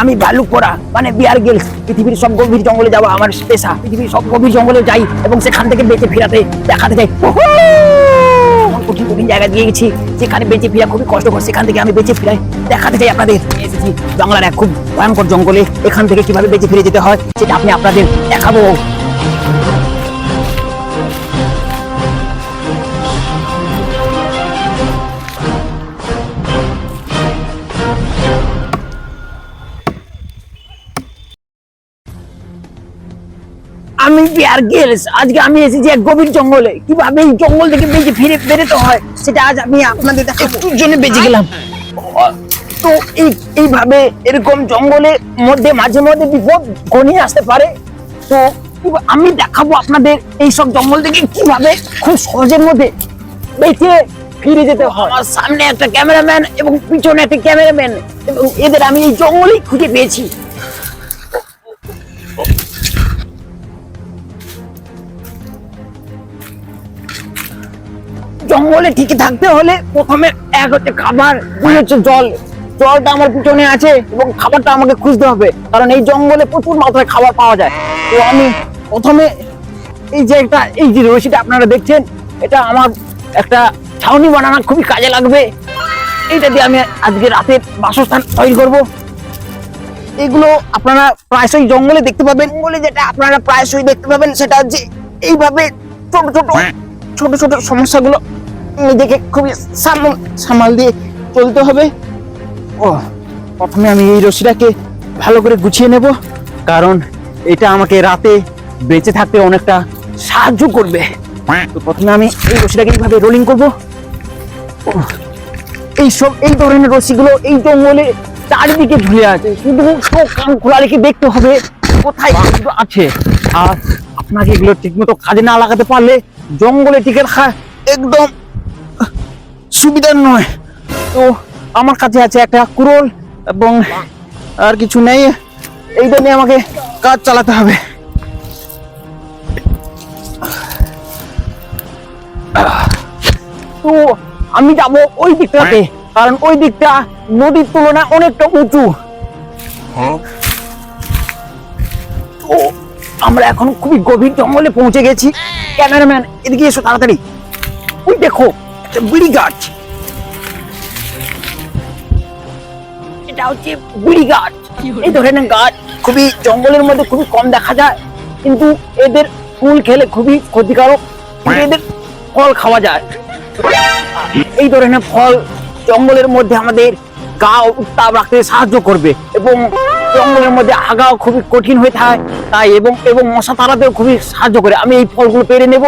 আমি ভালুক পড়া মানে বিয়ার গিলস পৃথিবীর সব গভীর জঙ্গলে যাওয়া আমার পেশা। পৃথিবীর সব গভীর জঙ্গলে যাই এবং সেখান থেকে বেঁচে ফিরাতে দেখাতে যাই। কঠিন কঠিন জায়গা দিয়ে গেছি যেখানে বেঁচে ফিরা খুবই কষ্টকর, সেখান থেকে আমি বেঁচে ফিরাই দেখাতে চাই আপনাদের। এসেছি বাংলার এক খুব ভয়ঙ্কর জঙ্গলে, এখান থেকে কিভাবে বেঁচে ফিরে যেতে হয় সেটা আমি আপনাদের দেখাবো। আমি বিয়ার গিলস, আজকে আমি এসেছি এক গভীর জঙ্গলে। কিভাবে এই জঙ্গল থেকে বেঁচে ফিরে বেরোতে হয় সেটা আজ আমি আপনাদের দেখাবো। একটুর জন্য বেঁচে গেলাম। তো এইভাবে এরকম জঙ্গলের মধ্যে মাঝে মধ্যে বিপদ ঘনিয়ে আসতে পারে। তো আমি দেখাবো আপনাদের এই সব জঙ্গল থেকে কিভাবে খুব সহজের মধ্যে বেঁচে ফিরে যেতে হয়। আমার সামনে একটা ক্যামেরাম্যান এবং পিছনে একটা ক্যামেরাম্যান, এবং এদের আমি এই জঙ্গলেই খুঁজে পেয়েছি। জঙ্গলে টিকে থাকতে হলে প্রথমে এক হচ্ছে খাবার, দুই হচ্ছে জল। জলটা আমার পিছনে আছে এবং খাবারটা আমাকে খুঁজতে হবে, কারণ এই জঙ্গলে প্রচুর মাত্রায় খাবার পাওয়া যায়। তো আমি প্রথমে এই যে রশিটা আপনারা দেখছেন, এটা আমার একটা ছাউনি বানানো খুবই কাজে লাগবে। এইটা দিয়ে আমি আজকে রাতের বাসস্থান তৈরি করব। এগুলো আপনারা প্রায়শই জঙ্গলে দেখতে পাবেন। জঙ্গলে যেটা আপনারা প্রায়শই দেখতে পাবেন সেটা হচ্ছে এইভাবে ছোট ছোট সমস্যাগুলো নিজেকে খুবই সামাল দিয়ে চলতে হবে। প্রথমে আমি এই রশিটাকে ভালো করে গুছিয়ে নেব, কারণ এটা আমাকে রাতে বেঁচে থাকতে অনেকটা সাহায্য করবে। তো প্রথমে আমি এই রশিটাকে এইভাবে রোলিং করব। এই ধরনের রশিগুলো এই জঙ্গলে চারিদিকে ঝুলে আছে, শুধু চোখ কান খোলা রেখে দেখতে হবে কোথায় আছে। আর আপনাকে এগুলো ঠিকমতো কাজে না লাগাতে পারলে জঙ্গলে টিকে রাখা একদম সুবিধার নয়। তো আমার কাছে আছে একটা কুড়োল এবং আর কিছু নেই, এইটা নিয়ে আমাকে কাজ চালাতে হবে। তো আমি যাবো ওই দিকটাতে, কারণ ওই দিকটা নদীর তুলনায় অনেকটা উঁচু। তো আমরা এখন খুবই গভীর জঙ্গলে পৌঁছে গেছি। ক্যামেরাম্যান এদিকে এসো তাড়াতাড়ি। ওই দেখো একটা বিড়ি গাছ, এটা হচ্ছে বিড়ি গাছ। এই ধরনের গাছ খুবই জঙ্গলের মধ্যে খুবই কম দেখা যায়, কিন্তু এদের ফুল খেলে খুবই ক্ষতিকারক, কিন্তু এদের ফল খাওয়া যায়। এই ধরনের ফল জঙ্গলের মধ্যে আমাদের গা উত্তাপ রাখতে সাহায্য করবে, এবং জঙ্গলের মধ্যে আগাও খুবই কঠিন হয়ে থাকে তাই, এবং মশা তাড়াতেও খুবই সাহায্য করে। আমি এই ফলগুলো পেরে নেব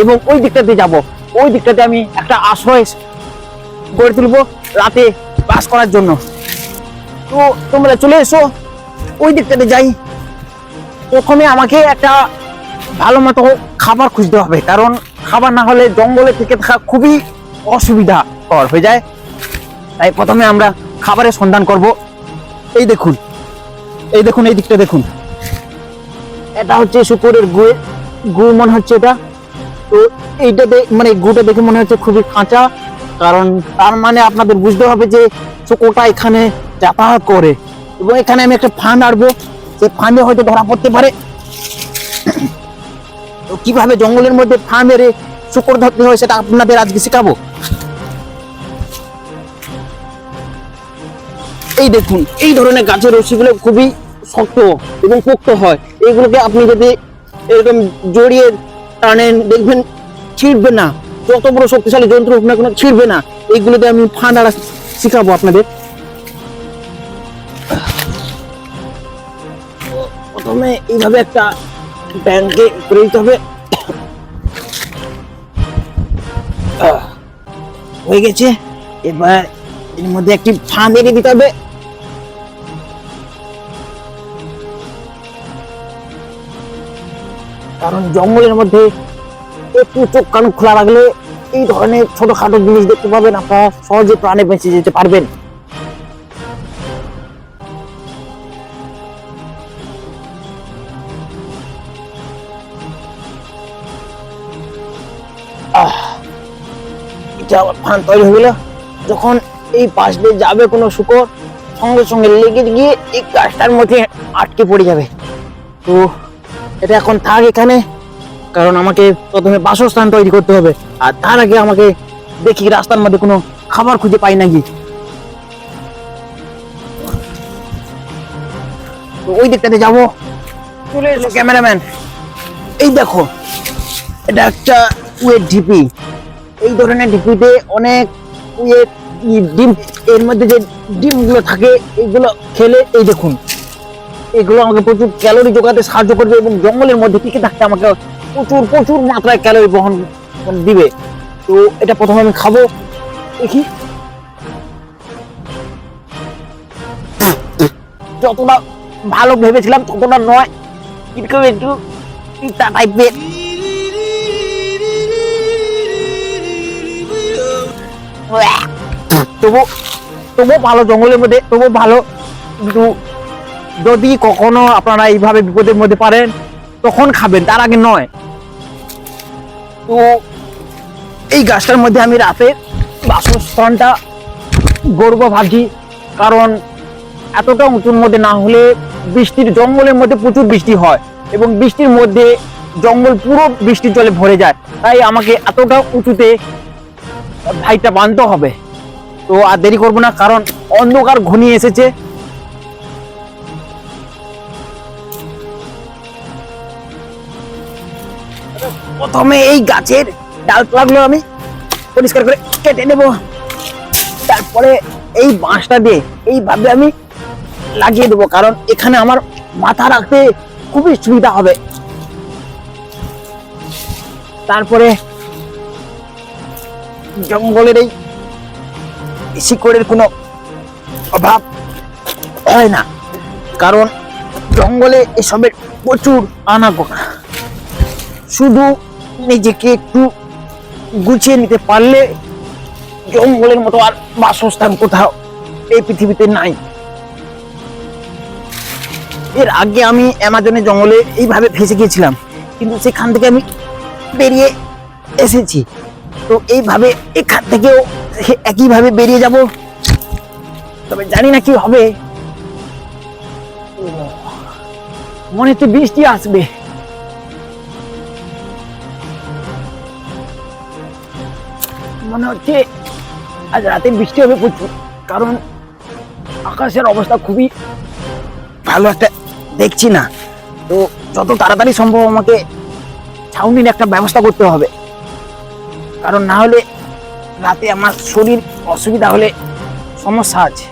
এবং ওই দিকটাতে যাব। ওই দিকটাতে আমি একটা আশ্রয় গড়ে তুলবো রাতে বাস করার জন্য। তো তোমরা চলে এসো, ওই দিকটাতে যাই। প্রথমে আমাকে একটা ভালো মতো খাবার খুঁজতে হবে, কারণ খাবার না হলে জঙ্গলে থেকে থাকা খুবই অসুবিধাকর হয়ে যায়। তাই প্রথমে আমরা খাবারের সন্ধান করব। এই দেখুন এই দিকটা দেখুন, এটা হচ্ছে শুকরের গু মনে হচ্ছে এটা। তো এইটাতে মানে গুটা দেখে মনে হচ্ছে খুবই কাঁচা, কারণ তার মানে আপনাদের বুঝতে হবে যে শুকরটা এখানে যাতায়াত করে, এবং এখানে আমি একটা ফাঁদ আড়বো, সেই ফাঁদে হয়তো ধরা পড়তে পারে। তো কিভাবে জঙ্গলের মধ্যে ফাঁদ মেরে শুকর ধরতে হয় সেটা আপনাদের আজকে শেখাবো। এই দেখুন, এই ধরনের গাছের রশিগুলো খুবই শক্ত এবং পোক্ত হয়। এইগুলোকে আপনি যদি এরকম জড়িয়ে টানেন দেখবেন ছিঁড়বে না, যত বড় শক্তিশালী যন্ত্র হোক না কোনো ছিঁড়বে না। এইগুলোতে আমি ফাঁদ আড়া শিখাবো আপনাদের। প্রথমে এইভাবে একটা ব্যাংকে করে দিতে হবে। হয়ে গেছে, এবার এর মধ্যে একটি ফাঁদ এনে দিতে হবে। কারণ জঙ্গলের মধ্যে একটু চোখ কান খোলা রাখলে এই ধরনের ছোটখাটো জিনিস দেখতে পাবেন, আপনারা সহজে প্রাণে বেঁচে যেতে পারবেন। এটা ফান তৈরি হয়ে গেল। যখন এই পাশ দিয়ে যাবে কোনো শুকর, সঙ্গে সঙ্গে লেগে গিয়ে এই গাছটার মধ্যে আটকে পড়ে যাবে। তো এটা এখন থাক এখানে, কারণ আমাকে প্রথমে বাসস্থান তৈরি করতে হবে, আর তার আগে আমাকে দেখি রাস্তার মধ্যে কোনো খাবার খুঁজে পাই নাকি। তো ওই দিকটাতে যাবো। চলে এসো ক্যামেরাম্যান, এই দেখো এটা একটা কুয়ের ঢিপি। এই ধরনের ঢিপিতে অনেক কুয়ের ডিম, এর মধ্যে যে ডিমগুলো থাকে এইগুলো খেলে, এই দেখুন এগুলো আমাকে প্রচুর ক্যালোরি জোগাতে সাহায্য করবে এবং জঙ্গলের মধ্যে টিকে থাকতে আমাকে প্রচুর প্রচুর মাত্রায় ক্যালোরি বহন দিবে। তো এটা প্রথমে আমি খাবো, দেখি যতটা ভালো ভেবেছিলাম ততটা নয়, এরকম একটু তিতা টাইপের। তবু ভালো, জঙ্গলের মধ্যে তবু ভালো, কিন্তু যদি কখনো আপনারা এইভাবে বিপদের মধ্যে পারেন তখন খাবেন, তার আগে নয়। তো এই গাছটার মধ্যে আমি রাতে বাসস্থানটা গর্ব ভাবছি, কারণ এতটা উঁচুর মধ্যে না হলে বৃষ্টির, জঙ্গলের মধ্যে প্রচুর বৃষ্টি হয় এবং বৃষ্টির মধ্যে জঙ্গল পুরো বৃষ্টির জলে ভরে যায়, তাই আমাকে এতটা উঁচুতে ভাইটা বাঁধতে হবে। তো আর দেরি করবো না, কারণ অন্ধকার ঘনিয়ে এসেছে। প্রথমে এই গাছের ডালপালাগুলো আমি পরিষ্কার করে কেটে নেব, তারপরে এই বাঁশটা দিয়ে এইভাবে আমি লাগিয়ে দেবো, কারণ এখানে আমার মাথা রাখতে খুবই সুবিধা হবে। তারপরে জঙ্গলের এই শিকড়ের কোনো অভাব হয় না, কারণ জঙ্গলে এসবের প্রচুর আনাগোনা। শুধু নিজেকে একটু গুছিয়ে নিতে পারলে জঙ্গলের মতো আর বাসস্থান কোথাও এই পৃথিবীতে নাই। এর আগে আমি অ্যামাজনে জঙ্গলে এইভাবে ফেসে গিয়েছিলাম, কিন্তু সেখান থেকে আমি বেরিয়ে এসেছি। তো এইভাবে এখান থেকেও একইভাবে বেরিয়ে যাব, তবে জানি না কি হবে। মনে হচ্ছে বৃষ্টি আসবে। মনে হচ্ছে আজ রাতে বৃষ্টি হবে প্রচুর, কারণ আকাশের অবস্থা খুবই ভালো একটা দেখছি না। তো যত তাড়াতাড়ি সম্ভব আমাকে ছাউনির একটা ব্যবস্থা করতে হবে, কারণ না হলে রাতে আমার শরীর অসুবিধা হলে সমস্যা আছে।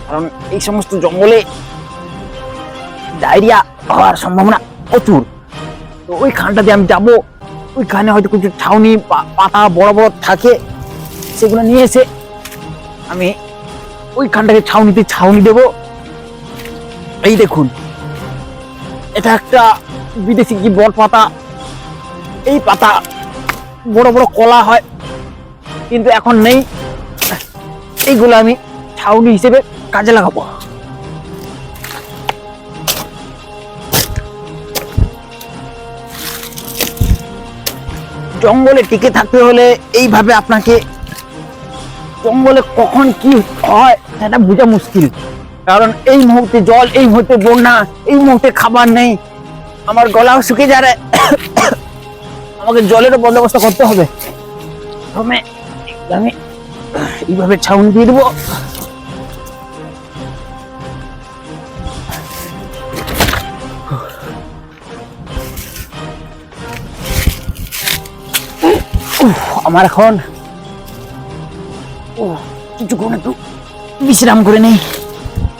কারণ এই সমস্ত জঙ্গলে ডায়রিয়া হওয়ার সম্ভাবনা প্রচুর। তো ওই খানটাতে আমি যাব, ওইখানে হয়তো কিছু ছাউনি পাতা বড় বড় থাকে, সেগুলো নিয়ে এসে আমি ওইখানটাকে ছাউনি দেব। এই দেখুন এটা একটা বিদেশি কি বট পাতা, এই পাতা বড় বড় কলা হয় কিন্তু এখন নেই, এইগুলো আমি ছাউনি হিসেবে কাজে লাগাবো। জঙ্গলে টিকে থাকতে হলে এইভাবে আপনাকে, জঙ্গলে কখন কি হয় সেটা বোঝা মুশকিল, কারণ এই মুহূর্তে জল, এই মুহূর্তে বন্যা, এই মুহূর্তে খাবার নেই, আমার গলাও শুকিয়ে যায়। আমাকে জলেরও বন্দোবস্ত করতে হবে। প্রথমে আমি এইভাবে ছাউনি দিয়ে দেবো। আমার এখন কিছুক্ষণ একটু বিশ্রাম করে নেই,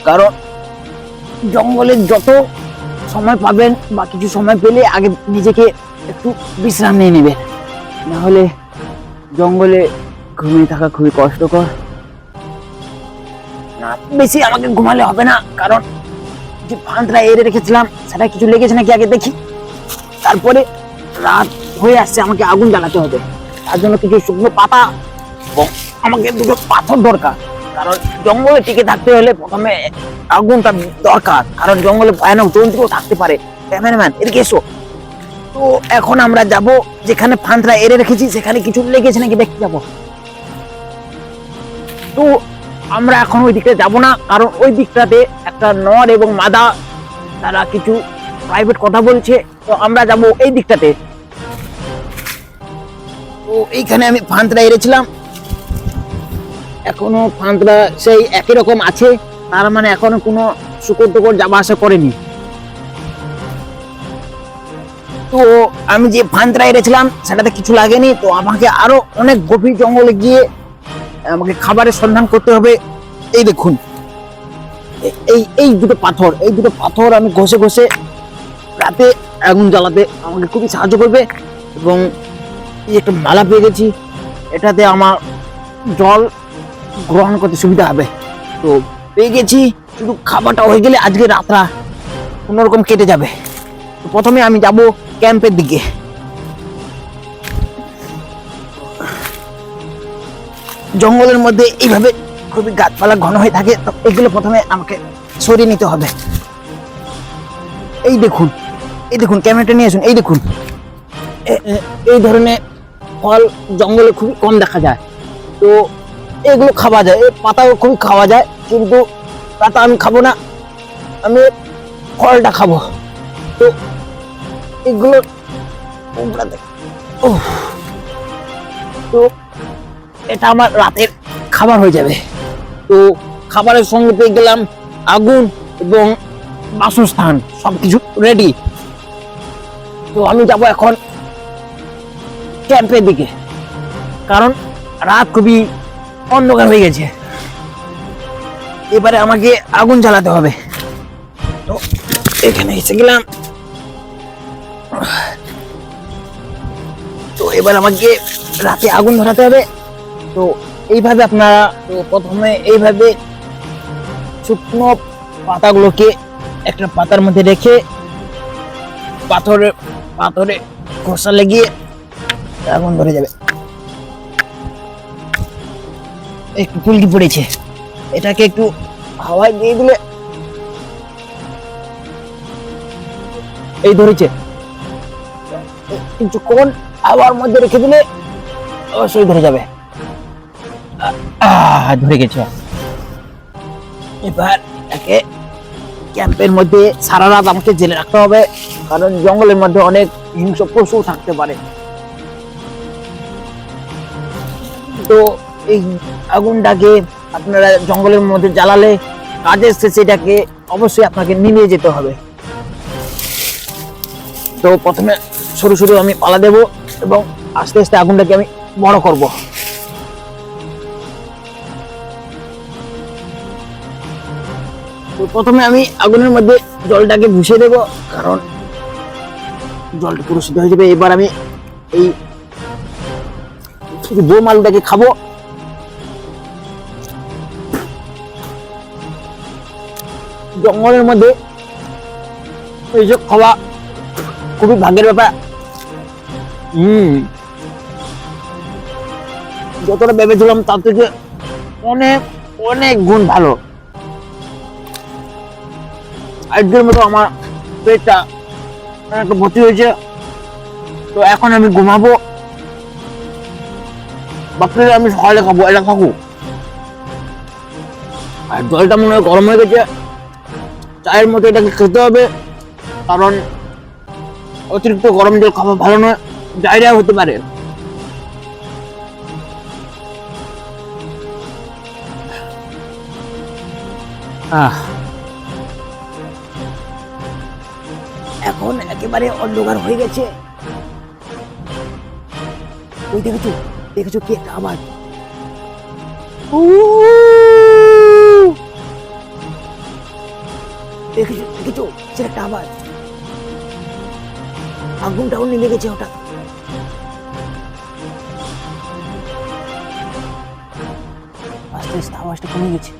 কারণ জঙ্গলে যত সময় পাবেন বা কিছু সময় পেলে আগে নিজেকে একটু বিশ্রাম নিয়ে নেবেন, না হলে জঙ্গলে ঘুমিয়ে থাকা খুবই কষ্টকর। না বেশি আমাকে ঘুমালে হবে না, কারণ যে ফাঁদটা এড়ে রেখেছিলাম সেটা কিছু লেগেছে নাকি আগে দেখি। তারপরে রাত হয়ে আসছে, আমাকে আগুন জ্বালাতে হবে, তার জন্য কিছু শুকনো পাতা এবং আমাকে দুটো পাথর দরকার, কারণ জঙ্গলে টিকে থাকতে হলে প্রথমে আগুনটা দরকার, কারণ জঙ্গলে ভয়ানক জন্তুও থাকতে পারে। ক্যামেরাম্যান এদিকে এসো। তো এখন আমরা যাব যেখানে ফাঁদটা এড়ে রেখেছি, সেখানে কিছু লেগেছে নাকি দেখতে যাব। তো আমরা এখন ওই দিকটা যাব না, কারণ ওই দিকটাতে একটা নর এবং মাদা তারা কিছু প্রাইভেট কথা বলছে। তো আমরা যাব এই দিকটাতে। তো এইখানে আমি ফান্তরা এড়েছিলাম, এখনো ফান্তরা সেই একই রকম আছে, তার মানে এখনো কোনো শুকর টুকর যাওয়া আসা করেনি। তো আমি যে ফান্তরা এড়েছিলাম সেটাতে কিছু লাগেনি, তো আমাকে আরো অনেক গভীর জঙ্গলে গিয়ে আমাকে খাবারের সন্ধান করতে হবে। এই দেখুন, এই এই দুটো পাথর আমি ঘষে ঘষে রাতে আগুন জ্বালাতে আমাকে খুবই সাহায্য করবে। এবং এই একটা মালা পেয়ে গেছি, এটাতে আমার জল গ্রহণ করতে সুবিধা হবে। তো পেয়ে গেছি, শুধু খাবারটা হয়ে গেলে আজকে রাতটা কোনোরকম কেটে যাবে। তো প্রথমে আমি যাব ক্যাম্পের দিকে। জঙ্গলের মধ্যে এইভাবে খুবই গাছপালা ঘন হয়ে থাকে, তো এগুলো প্রথমে আমাকে সরিয়ে নিতে হবে। এই দেখুন ক্যামেরাটা নিয়ে আসুন। এই দেখুন, এই ধরনের ফল জঙ্গলে খুবই কম দেখা যায়। তো এগুলো খাওয়া যায়, এই পাতাও খুবই খাওয়া যায়, কিন্তু পাতা আমি খাবো না, আমি ফলটা খাবো। তো এগুলো তো এটা আমার রাতের খাবার হয়ে যাবে। তো খাবারের সঙ্গে পেয়ে গেলাম আগুন এবং বাসস্থান, সবকিছু রেডি। তো আমি যাব এখন ক্যাম্পের দিকে, কারণ রাত খুবই অন্ধকার হয়ে গেছে। এবারে আমাকে আগুন জ্বালাতে হবে। তো এখানে এসে গেলাম। তো এবার আমাকে রাতে আগুন ধরাতে হবে। তো এইভাবে আপনারা, তো প্রথমে এইভাবে শুকনো পাতাগুলোকে একটা পাতার মধ্যে রেখে পাথরে ঘষা লেগিয়ে আগুন ধরে যাবে। একটু ফুলকি পড়েছে, এটাকে একটু হাওয়ায় দিয়ে দিলে এই ধরেছে, কিছুক্ষণ হাওয়ার মধ্যে রেখে দিলে অবশ্যই ধরে যাবে। ধরে গেছে। এবার এটাকে ক্যাম্পের মধ্যে সারা রাত আমাকে জেলে রাখতে হবে, কারণ জঙ্গলের মধ্যে অনেক হিংস্র পশু থাকতে পারে। তো এই আগুনটাকে আপনারা জঙ্গলের মধ্যে জ্বালালে কাজের শেষে এটাকে অবশ্যই আপনাকে নিভিয়ে যেতে হবে। তো প্রথমে সরু সরু আমি পালা দেব এবং আস্তে আস্তে আগুনটাকে আমি বড় করব। তো প্রথমে আমি আগুনের মধ্যে জলটাকে ভুষিয়ে দেব, কারণ জলটা পুরো সিদ্ধ হয়ে যাবে। এবার আমি এই বোম আলুটাকে খাবো। জঙ্গলের মধ্যে এইসব খাওয়া খুবই ভাগ্যের ব্যাপার। যতটা ভেবেছিলাম তার থেকে অনেক অনেক গুণ ভালো। আজকের মতো আমার পেটটা একটু ভর্তি হয়েছে। তো এখন আমি ঘুমাবো, বাকি আমি সকালে খাবো, এটা থাকুক। আর জলটা মনে হয় গরম হয়ে গেছে, চায়ের মতো এটাকে খেতে হবে, কারণ অতিরিক্ত গরম জল খাওয়া ভালো নয়, ডায়রিয়া হতে পারে। এখন একেবারে অন্ধকার হয়ে গেছে। ওই দেখেছো কি একটা আওয়াজ? দেখেছো সে একটা আওয়াজ, আগুনটাও নিভে গেছে। ওটা আস্তে আস্তে আওয়াজটা কমে গেছে,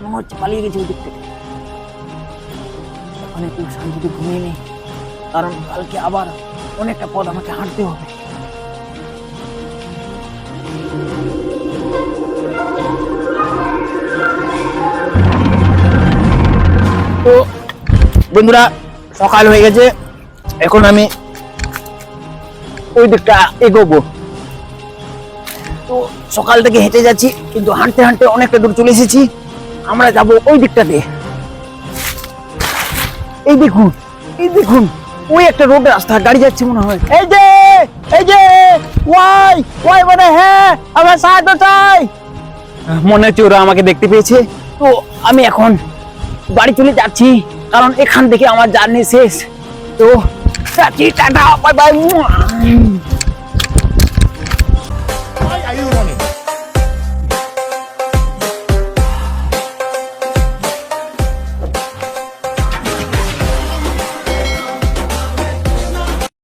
মনে হচ্ছে পালিয়ে গেছে ওই দিক থেকে। এখন একটু শান্তিতে ঘুমিয়ে নেই, কারণ কালকে আবার অনেকটা পথ আমাকে হাঁটতে হবে। তো বন্ধুরা, সকাল হয়ে গেছে, এখন আমি ওই দিকটা এগোবো। তো সকাল থেকে হেঁটে যাচ্ছি, কিন্তু হাঁটতে হাঁটতে অনেকটা দূর চলে এসেছি। আমরা যাব ওই দিকটা দিয়ে। এই দেখুন, এই দেখুন, ওই একটা রোড রাস্তা, গাড়ি যাচ্ছে মনে হয়। এই যে ওয়াই ওয়াই মানে হ্যাঁ, আমার সাহায্য চাই। মনে হচ্ছে ওরা আমাকে দেখতে পেয়েছে। তো আমি এখন বাড়ি চলে যাচ্ছি, কারণ এখান থেকে আমার জার্নি শেষ। তো টাটা, বাই বাই।